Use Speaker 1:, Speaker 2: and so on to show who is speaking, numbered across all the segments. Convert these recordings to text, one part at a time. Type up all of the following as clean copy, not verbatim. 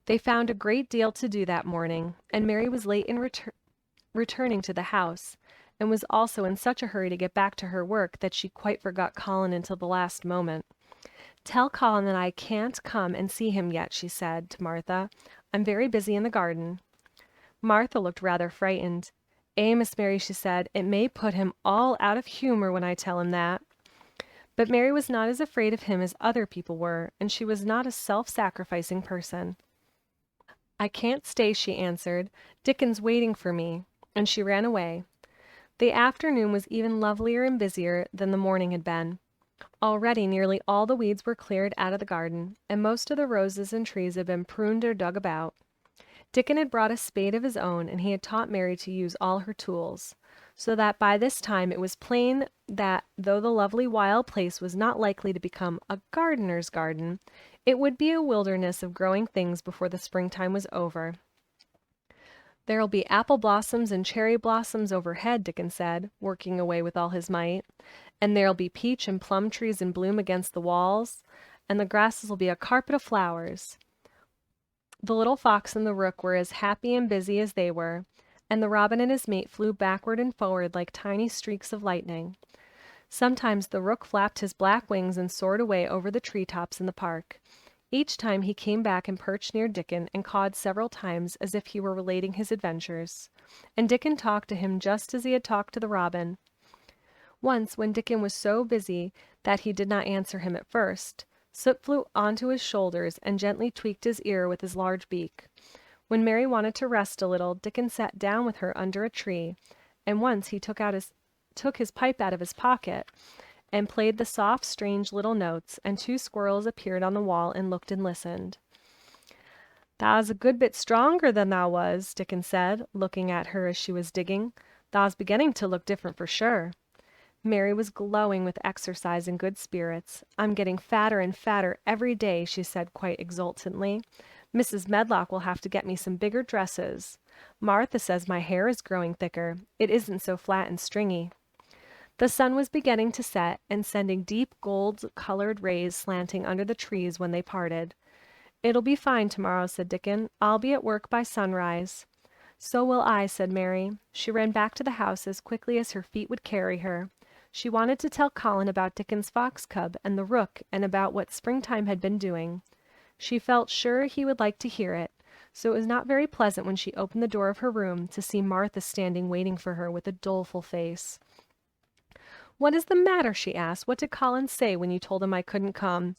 Speaker 1: They found a great deal to do that morning, and Mary was late in returning to the house, and was also in such a hurry to get back to her work that she quite forgot Colin until the last moment. "Tell Colin that I can't come and see him yet," she said to Martha. "I'm very busy in the garden." Martha looked rather frightened. Miss Mary," she said, "it may put him all out of humor when I tell him that." But Mary was not as afraid of him as other people were, and she was not a self-sacrificing person. "I can't stay," she answered. "Dickon's waiting for me," and she ran away. The afternoon was even lovelier and busier than the morning had been. Already nearly all the weeds were cleared out of the garden, and most of the roses and trees had been pruned or dug about. Dickon had brought a spade of his own, and he had taught Mary to use all her tools, so that by this time it was plain that though the lovely wild place was not likely to become a gardener's garden, it would be a wilderness of growing things before the springtime was over. "There'll be apple blossoms and cherry blossoms overhead," Dickon said, working away with all his might, "and there'll be peach and plum trees in bloom against the walls, and the grasses will be a carpet of flowers." The little fox and the rook were as happy and busy as they were, and the robin and his mate flew backward and forward like tiny streaks of lightning. Sometimes the rook flapped his black wings and soared away over the tree tops in the park. Each time he came back and perched near Dickon and cawed several times as if he were relating his adventures. And Dickon talked to him just as he had talked to the robin. Once, when Dickon was so busy that he did not answer him at first, Soot flew onto his shoulders and gently tweaked his ear with his large beak. When Mary wanted to rest a little, Dickon sat down with her under a tree, and once he took his pipe out of his pocket and played the soft, strange little notes, and two squirrels appeared on the wall and looked and listened. "Thou's a good bit stronger than thou was," Dickon said, looking at her as she was digging. "Thou's beginning to look different for sure." Mary was glowing with exercise and good spirits. "I'm getting fatter and fatter every day," she said quite exultantly. "Mrs. Medlock will have to get me some bigger dresses. Martha says my hair is growing thicker. It isn't so flat and stringy." The sun was beginning to set and sending deep gold-colored rays slanting under the trees when they parted. "It'll be fine tomorrow," said Dickon. "I'll be at work by sunrise." "So will I," said Mary. She ran back to the house as quickly as her feet would carry her. She wanted to tell Colin about Dickon's fox cub and the rook and about what springtime had been doing. She felt sure he would like to hear it, so it was not very pleasant when she opened the door of her room to see Martha standing waiting for her with a doleful face. "What is the matter?" she asked. "What did Colin say when you told him I couldn't come?"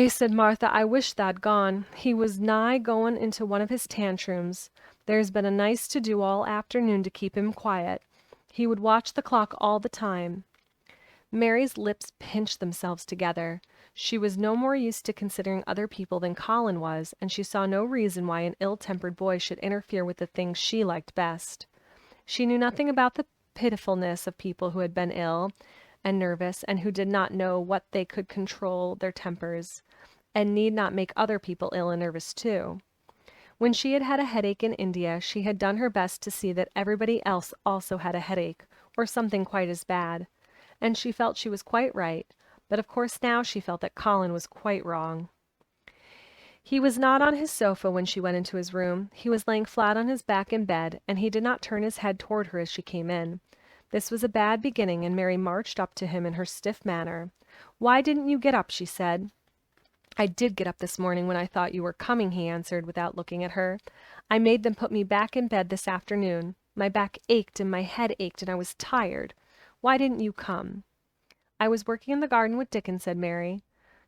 Speaker 1: Said Martha, "I wish tha'd gone. He was nigh going into one of his tantrums. There's been a nice to-do all afternoon to keep him quiet. He would watch the clock all the time." Mary's lips pinched themselves together. She was no more used to considering other people than Colin was, and she saw no reason why an ill-tempered boy should interfere with the things she liked best. She knew nothing about the pitifulness of people who had been ill and nervous and who did not know what they could control their tempers, and need not make other people ill and nervous too. When she had had a headache in India, she had done her best to see that everybody else also had a headache, or something quite as bad, and she felt she was quite right, but of course now she felt that Colin was quite wrong. He was not on his sofa when she went into his room. He was laying flat on his back in bed, and he did not turn his head toward her as she came in. This was a bad beginning, and Mary marched up to him in her stiff manner. "Why didn't you get up?" she said. "I did get up this morning when I thought you were coming," he answered without looking at her. "I made them put me back in bed this afternoon. My back ached and my head ached and I was tired. Why didn't you come?" "I was working in the garden with Dickon," said Mary.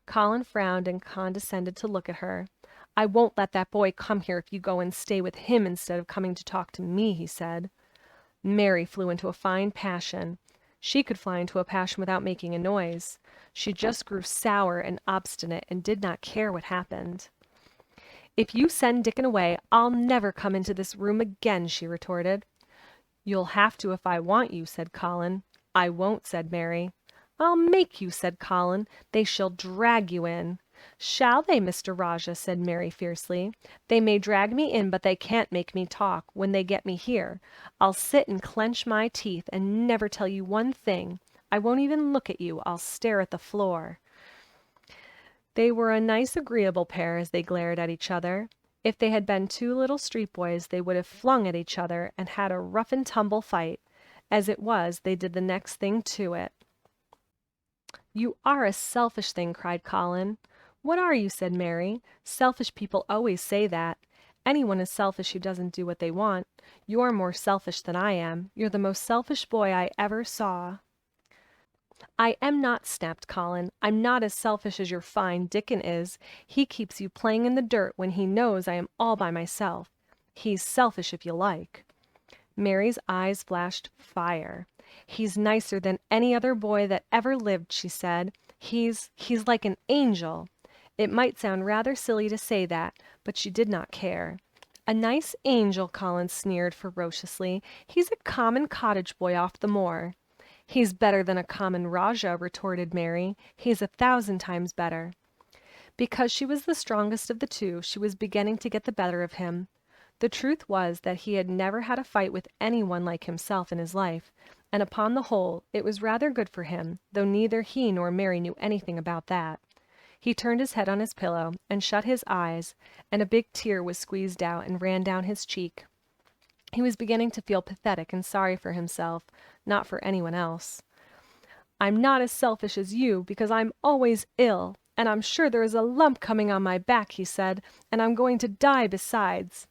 Speaker 1: Colin frowned and condescended to look at her. "I won't let that boy come here if you go and stay with him instead of coming to talk to me," he said. Mary flew into a fine passion. She could fly into a passion without making a noise. She just grew sour and obstinate and did not care what happened. "If you send Dickon away, I'll never come into this room again," she retorted. "You'll have to if I want you," said Colin. "I won't," said Mary. "I'll make you," said Colin. "They shall drag you in." "Shall they, Mr. Rajah?" said Mary fiercely. "They may drag me in, but they can't make me talk when they get me here. I'll sit and clench my teeth and never tell you one thing. I won't even look at you. I'll stare at the floor." They were a nice, agreeable pair as they glared at each other. If they had been two little street boys, they would have flung at each other and had a rough and tumble fight. As it was, they did the next thing to it. "You are a selfish thing," cried Colin. "What are you?" said Mary. "Selfish people always say that. Anyone is selfish who doesn't do what they want. You're more selfish than I am. You're the most selfish boy I ever saw." "I am not," snapped Colin. "I'm not as selfish as your fine Dickon is. He keeps you playing in the dirt when he knows I am all by myself. He's selfish if you like." Mary's eyes flashed fire. "He's nicer than any other boy that ever lived," she said. He's like an angel." It might sound rather silly to say that, but she did not care. "A nice angel," Colin sneered ferociously. "He's a common cottage boy off the moor." "He's better than a common Rajah," retorted Mary. "He's 1,000 times better." Because she was the strongest of the two, she was beginning to get the better of him. The truth was that he had never had a fight with anyone like himself in his life, and upon the whole, it was rather good for him, though neither he nor Mary knew anything about that. He turned his head on his pillow and shut his eyes, and a big tear was squeezed out and ran down his cheek. He was beginning to feel pathetic and sorry for himself, not for anyone else. "I'm not as selfish as you, because I'm always ill, and I'm sure there is a lump coming on my back," he said, "and I'm going to die besides."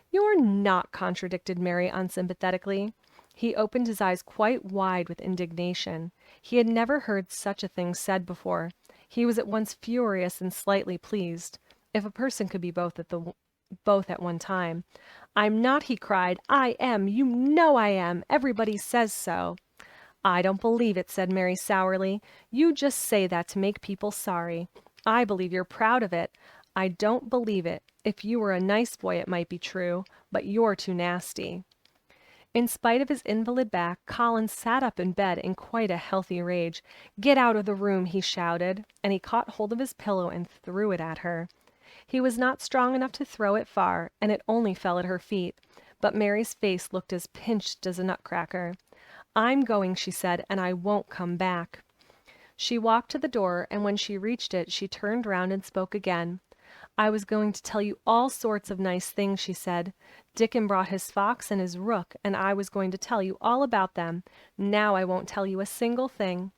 Speaker 1: "You're not," contradicted Mary unsympathetically. He opened his eyes quite wide with indignation. He had never heard such a thing said before. He was at once furious and slightly pleased, if a person could be both at one time. "I'm not," he cried. "I am. You know I am. Everybody says so." "I don't believe it," said Mary sourly. "You just say that to make people sorry. I believe you're proud of it. I don't believe it. If you were a nice boy, it might be true, but you're too nasty." In spite of his invalid back, Colin sat up in bed in quite a healthy rage. "Get out of the room," he shouted, and he caught hold of his pillow and threw it at her. He was not strong enough to throw it far, and it only fell at her feet, but Mary's face looked as pinched as a nutcracker. "I'm going," she said, "and I won't come back." She walked to the door, and when she reached it, she turned round and spoke again. "I was going to tell you all sorts of nice things," she said. "Dickon brought his fox and his rook, and I was going to tell you all about them. Now I won't tell you a single thing."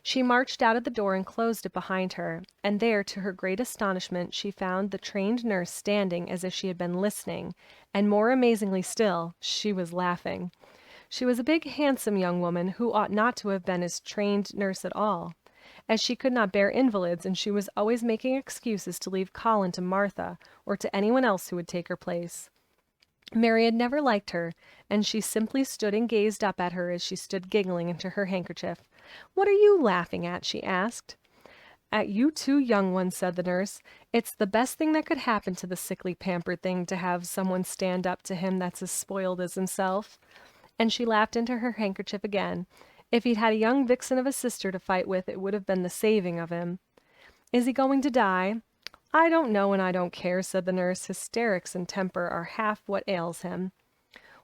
Speaker 1: She marched out of the door and closed it behind her, and there, to her great astonishment, she found the trained nurse standing as if she had been listening, and more amazingly still, she was laughing. She was a big, handsome young woman who ought not to have been his trained nurse at all, as she could not bear invalids, and she was always making excuses to leave Colin to Martha or to anyone else who would take her place. Mary had never liked her, and she simply stood and gazed up at her as she stood giggling into her handkerchief. "What are you laughing at?" she asked. "At you two young ones," said the nurse. "It's the best thing that could happen to the sickly, pampered thing to have someone stand up to him that's as spoiled as himself." And she laughed into her handkerchief again. "If he'd had a young vixen of a sister to fight with, it would have been the saving of him." "Is he going to die?" "I don't know, and I don't care," said the nurse. "Hysterics and temper are half what ails him."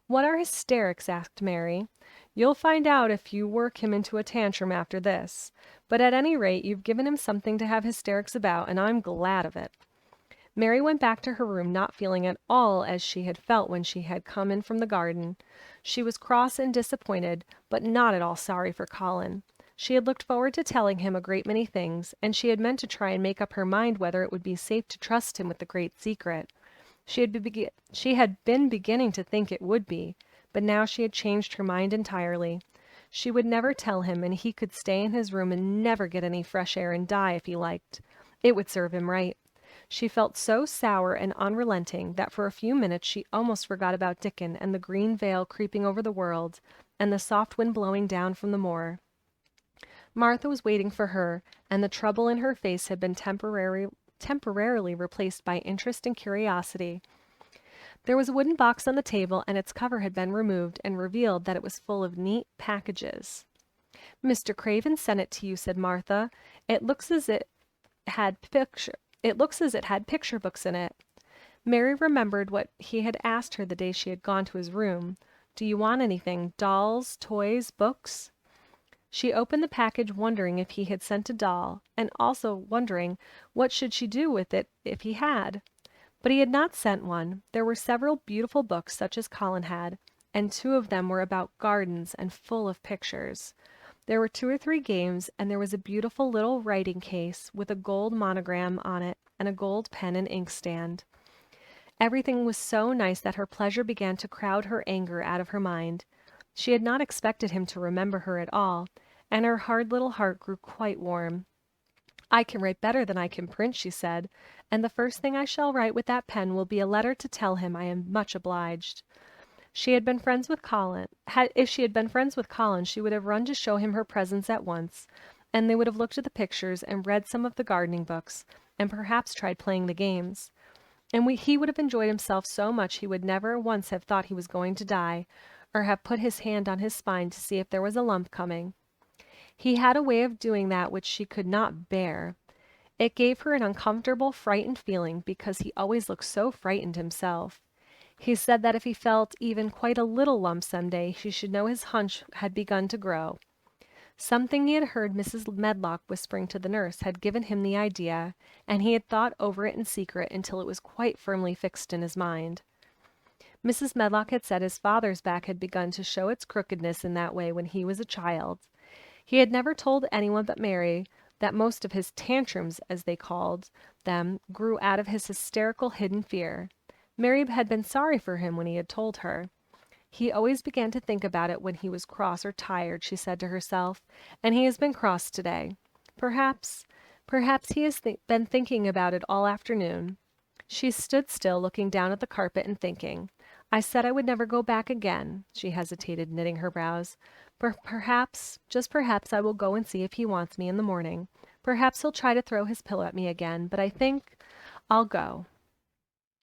Speaker 1: "What are hysterics?" asked Mary. "You'll find out if you work him into a tantrum after this. But at any rate, you've given him something to have hysterics about, and I'm glad of it." Mary went back to her room, not feeling at all as she had felt when she had come in from the garden. She was cross and disappointed, but not at all sorry for Colin. She had looked forward to telling him a great many things, and she had meant to try and make up her mind whether it would be safe to trust him with the great secret. She had been beginning to think it would be, but now she had changed her mind entirely. She would never tell him, and he could stay in his room and never get any fresh air and die if he liked. It would serve him right. She felt so sour and unrelenting that for a few minutes she almost forgot about Dickon and the green veil creeping over the world, and the soft wind blowing down from the moor. Martha was waiting for her, and the trouble in her face had been temporarily replaced by interest and curiosity. There was a wooden box on the table, and its cover had been removed and revealed that it was full of neat packages. "Mr. Craven sent it to you," said Martha. It looks as it had picture books in it." Mary remembered what he had asked her the day she had gone to his room. "Do you want anything? Dolls, toys, books?" She opened the package wondering if he had sent a doll, and also wondering what should she do with it if he had. But he had not sent one. There were several beautiful books such as Colin had, and two of them were about gardens and full of pictures. There were 2 or 3 games, and there was a beautiful little writing case with a gold monogram on it and a gold pen and inkstand. Everything was so nice that her pleasure began to crowd her anger out of her mind. She had not expected him to remember her at all, and her hard little heart grew quite warm. "I can write better than I can print," she said, "and the first thing I shall write with that pen will be a letter to tell him I am much obliged." She had been friends with Colin. If she had been friends with Colin, she would have run to show him her presents at once, and they would have looked at the pictures and read some of the gardening books, and perhaps tried playing the games. And he would have enjoyed himself so much he would never once have thought he was going to die, or have put his hand on his spine to see if there was a lump coming. He had a way of doing that which she could not bear. It gave her an uncomfortable, frightened feeling, because he always looked so frightened himself. He said that if he felt even quite a little lump some day, she should know his hunch had begun to grow. Something he had heard Mrs. Medlock whispering to the nurse had given him the idea, and he had thought over it in secret until it was quite firmly fixed in his mind. Mrs. Medlock had said his father's back had begun to show its crookedness in that way when he was a child. He had never told anyone but Mary that most of his tantrums, as they called them, grew out of his hysterical hidden fear. Mary had been sorry for him when he had told her. "He always began to think about it when he was cross or tired," she said to herself, "and he has been cross today. Perhaps he has been thinking about it all afternoon." She stood still, looking down at the carpet and thinking. "I said I would never go back again." She hesitated, knitting her brows. Perhaps, just perhaps, I will go and see if he wants me in the morning. Perhaps he'll try to throw his pillow at me again, but I think I'll go."